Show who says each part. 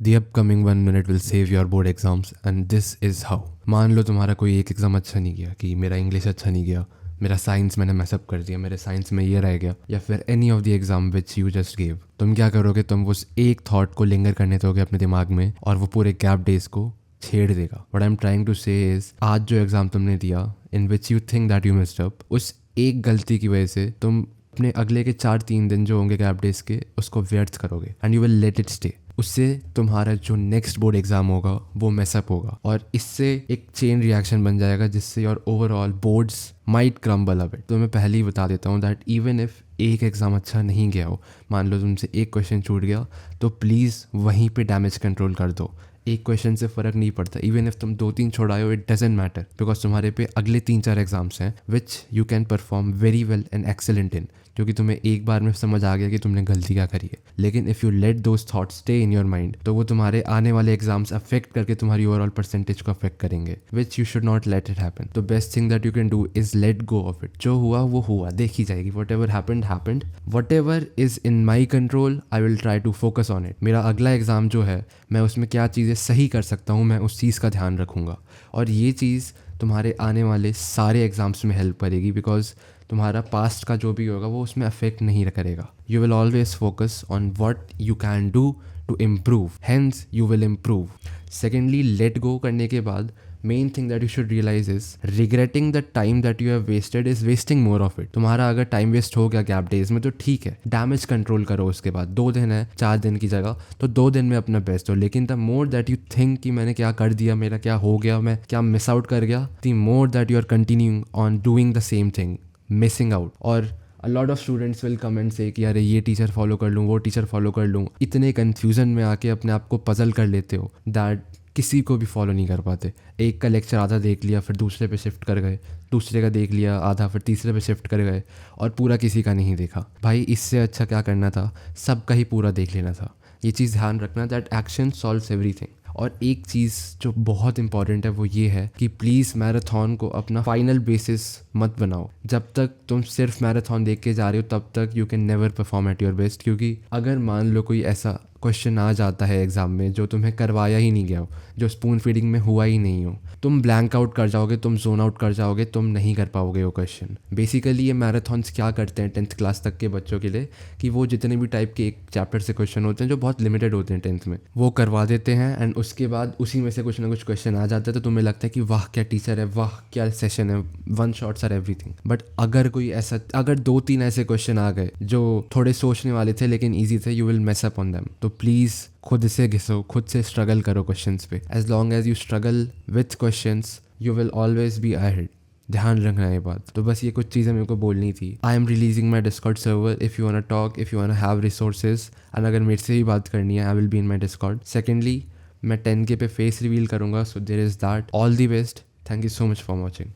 Speaker 1: The upcoming 1 minute will save your board exams and this is how. मान लो तुम्हारा कोई एक एग्ज़ाम अच्छा नहीं गया, कि मेरा इंग्लिश अच्छा नहीं गया, मेरा साइंस मैंने मैसअप कर दिया, मेरे साइंस में ये रह गया, या फिर any of the exam which you just give. तुम क्या करोगे? तुम उस एक थॉट को लिंगर करने दोगे अपने दिमाग में और वो पूरे गैप डेज को छेड़ देगा। What I am trying to say is, आज जो एग्ज़ाम तुमने दिया in which you think that you missed up, उस एक गलती की वजह से तुम अपने अगले के 4-3 दिन जो होंगे गैप डेज के उसको व्यर्थ करोगे and you will let it stay. उससे तुम्हारा जो नेक्स्ट बोर्ड एग्जाम होगा वो मैसअप होगा और इससे एक चेन रिएक्शन बन जाएगा जिससे your overall boards might crumble a bit. तो मैं पहले ही बता देता हूँ दैट इवन इफ एक एग्ज़ाम अच्छा नहीं गया हो, मान लो तुमसे एक क्वेश्चन छूट गया, तो प्लीज़ वहीं पे डैमेज कंट्रोल कर दो। एक क्वेश्चन से फ़र्क नहीं पड़ता, इवन इफ तुम 2-3 छोड़ाए हो, इट डजेंट मैटर, बिकॉज तुम्हारे पे अगले 3-4 एग्जाम्स हैं which you can perform very well and excellent in, क्योंकि तुम्हें एक बार में समझ आ गया कि तुमने गलती क्या करी है। लेकिन if you let those thoughts stay in your mind, तो वो तुम्हारे आने वाले एग्जाम्स अफेक्ट करके तुम्हारी ओवरऑल परसेंटेज को अफेक्ट करेंगे, which you should not let it happen. तो best thing that you can do is let go of it. जो हुआ वो हुआ, देखी जाएगी। Whatever happened happened, whatever is in my control I will try to focus on it. मेरा अगला exam जो है, मैं उसमें क्या चीज़ें सही कर सकता हूँ, मैं उस चीज़ का ध्यान रखूँगा और ये चीज़ तुम्हारे आने वाले सारे एग्जाम्स में हेल्प करेगी, बिकॉज तुम्हारा पास्ट का जो भी होगा वो उसमें अफेक्ट नहीं करेगा। You will always focus on what you can do to improve, hence you will improve. Secondly, let go करने के बाद main thing that you should realise is regretting the time that you have wasted is wasting more of it. तुम्हारा अगर time waste हो गया gap days में तो ठीक है, डैमेज कंट्रोल करो। उसके बाद 2 दिन है 4 दिन की जगह, तो 2 दिन में अपना बेस्ट हो। लेकिन the more that you think कि मैंने क्या कर दिया, मेरा क्या हो गया, मैं क्या मिस आउट कर गया, the more that you are continuing on doing the same thing, missing out. और a lot of students will comment say कि अरे ये टीचर फॉलो कर लूँ, वो टीचर फॉलो कर लूँ। इतने कन्फ्यूजन में आके अपने आप को पजल कर लेते हो दैट किसी को भी फॉलो नहीं कर पाते। एक का लेक्चर आधा देख लिया, फिर दूसरे पे शिफ्ट कर गए, दूसरे का देख लिया आधा, फिर तीसरे पे शिफ्ट कर गए और पूरा किसी का नहीं देखा। भाई इससे अच्छा क्या करना था, सबका ही पूरा देख लेना था। ये चीज़ ध्यान रखना दैट एक्शन सॉल्व्स एवरीथिंग। और एक चीज़ जो बहुत इंपॉर्टेंट है वो ये है कि प्लीज़ मैराथन को अपना फाइनल बेसिस मत बनाओ। जब तक तुम सिर्फ मैराथन देख के जा रहे हो तब तक you can never perform at your best, क्योंकि अगर मान लो कोई ऐसा क्वेश्चन आ जाता है एग्जाम में जो तुम्हें करवाया ही नहीं गया हो, जो स्पून फीडिंग में हुआ ही नहीं हो, तुम ब्लैंक आउट कर जाओगे, तुम जोन आउट कर जाओगे, तुम नहीं कर पाओगे वो क्वेश्चन। बेसिकली ये मैराथन्स क्या करते हैं 10th क्लास तक के बच्चों के लिए, कि वो जितने भी टाइप के एक चैप्टर से क्वेश्चन होते हैं जो बहुत लिमिटेड होते हैं 10th में, वो करवा देते हैं एंड उसके बाद उसी में से कुछ ना कुछ क्वेश्चन आ जाता है, तो तुम्हें लगता है कि वाह क्या टीचर है, वाह क्या सेशन है, 1 शॉट्स आर एवरीथिंग। बट अगर कोई ऐसा, अगर 2-3 ऐसे क्वेश्चन आ गए जो थोड़े सोचने वाले थे लेकिन ईजी थे, you will mess up on them. तो प्लीज़ खुद से घिसो, खुद से स्ट्रगल करो क्वेश्चंस पे। As long as you struggle with questions you will always be ahead. ध्यान रखना ये बात। तो बस ये कुछ चीज़ें मेरे को बोलनी थी। I am releasing my Discord server if you want talk, if you want have resources, and अगर मेरे से ही बात करनी है I will be in my Discord. Secondly, मैं 10K पे फेस रिवील करूँगा, so there is that. All the best, thank you so much for watching.